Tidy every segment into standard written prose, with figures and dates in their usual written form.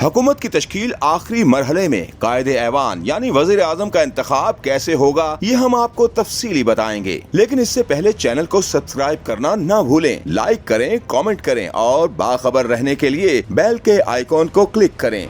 हुकूमत की तश्कील आखिरी मरहले में कायद ऐवान यानी वजीर आजम का इंतखाब कैसे होगा ये हम आपको तफसीली बताएंगे, लेकिन इससे पहले चैनल को सब्सक्राइब करना ना भूलें, लाइक करें, कमेंट करें और बाखबर रहने के लिए बेल के आइकॉन को क्लिक करें।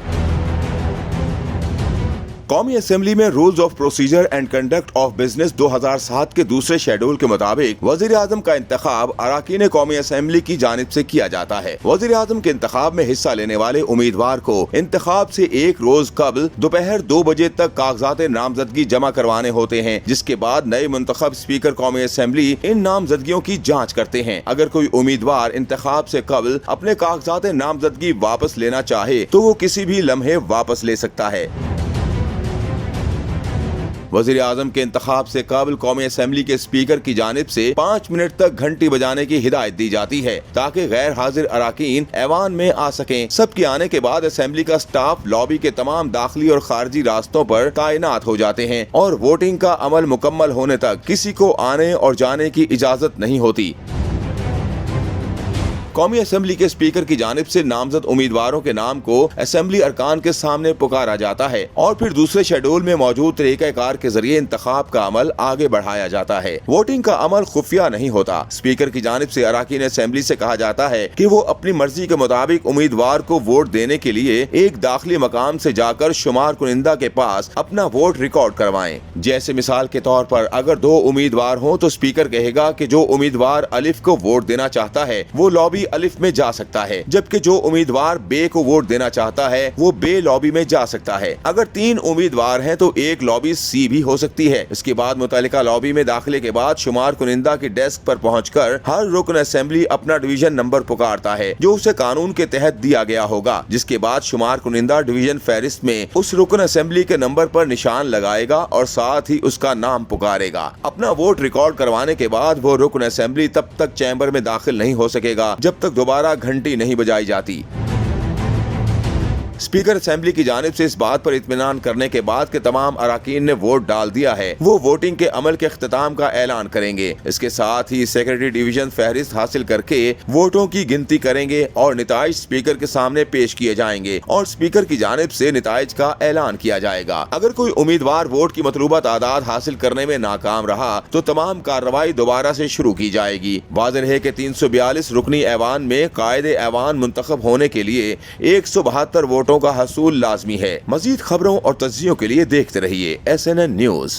कौमी असेंबली में rules of procedure and conduct of business 2007 के दूसरे शेड्यूल के मुताबिक वजीर आजम का इंतखाब अराकीन कौमी असेंबली की जानिब से किया जाता है। वजीर आजम के इंतखाब में हिस्सा लेने वाले उम्मीदवार को इंतखाब से एक रोज कबल दोपहर 2 बजे तक कागजात नामजदगी जमा करवाने होते हैं, जिसके बाद नए मुंतखब स्पीकर कौमी असेंबली इन नामजदगियों की जाँच करते हैं। अगर कोई उम्मीदवार इंतखाब से कबल अपने कागजात नामजदगी वापस लेना चाहे तो वो किसी भी लम्हे वापस ले सकता है। वजीर आजम के इंतखाब से काबिल कौमी असेंबली के स्पीकर की जानिब से 5 मिनट तक घंटी बजाने की हिदायत दी जाती है ताकि गैर हाजिर अराकीन ऐवान में आ सकें। सबके आने के बाद असेंबली का स्टाफ लॉबी के तमाम दाखिली और खारजी रास्तों पर तैनात हो जाते हैं और वोटिंग का अमल मुकम्मल होने तक किसी को आने और जाने की इजाजत नहीं होती। कौमी असेंबली के स्पीकर की जानिब से नामजद उम्मीदवारों के नाम को असेंबली अरकान के सामने पुकारा जाता है और फिर दूसरे शेड्यूल में मौजूद तरीक़ाकार के जरिए इंतखाब का अमल आगे बढ़ाया जाता है। वोटिंग का अमल खुफिया नहीं होता। स्पीकर की जानिब से अराकीन असेंबली से कहा जाता है कि वो अपनी मर्जी के मुताबिक उम्मीदवार को वोट देने के लिए एक दाखिली मकाम से जाकर शुमार कुनिंदा के पास अपना वोट रिकॉर्ड करवाएं। जैसे मिसाल के तौर पर अगर 2 उम्मीदवार हों तो स्पीकर कहेगा कि जो उम्मीदवार अलिफ को वोट देना चाहता है वो लॉबी अलिफ में जा सकता है, जबकि जो उम्मीदवार बे को वोट देना चाहता है वो बे लॉबी में जा सकता है। अगर 3 उम्मीदवार हैं तो एक लॉबी सी भी हो सकती है। इसके बाद मुतल्लिका लॉबी में दाखिले के बाद शुमार कुनिंदा की डेस्क पर पहुंचकर हर रुकन असेंबली अपना डिवीजन नंबर पुकारता है जो उसे कानून के तहत दिया गया होगा, जिसके बाद शुमार कुनिंदा डिवीजन फहरिस्त में उस रुकन असेंबली के नंबर पर निशान लगाएगा और साथ ही उसका नाम पुकारेगा। अपना वोट रिकॉर्ड करवाने के बाद वो रुकन असेंबली तब तक चैम्बर में दाखिल नहीं हो सकेगा जब तक दोबारा घंटी नहीं बजाई जाती। स्पीकर असेंबली की जानिब से इस बात पर इत्मीनान करने के बाद कि तमाम अराकीन ने वोट डाल दिया है, वो वोटिंग के अमल के इख्तिताम का ऐलान करेंगे। इसके साथ ही सेक्रेटरी डिवीजन फहरिस्त हासिल करके वोटों की गिनती करेंगे और निताइज स्पीकर के सामने पेश किए जाएंगे और स्पीकर की जानिब से निताइज का ऐलान किया जाएगा। अगर कोई उम्मीदवार वोट की मतलूबा तादाद हासिल करने में नाकाम रहा तो तमाम कार्रवाई दोबारा से शुरू की जाएगी। वाज़ेह है कि 342 रुकनी ऐवान में कायद ऐवान मुंतखब होने के लिए 172 वोटों का हसूल लाजमी है। मजीद खबरों और तज्जियों के लिए देखते रहिए SNN न्यूज़।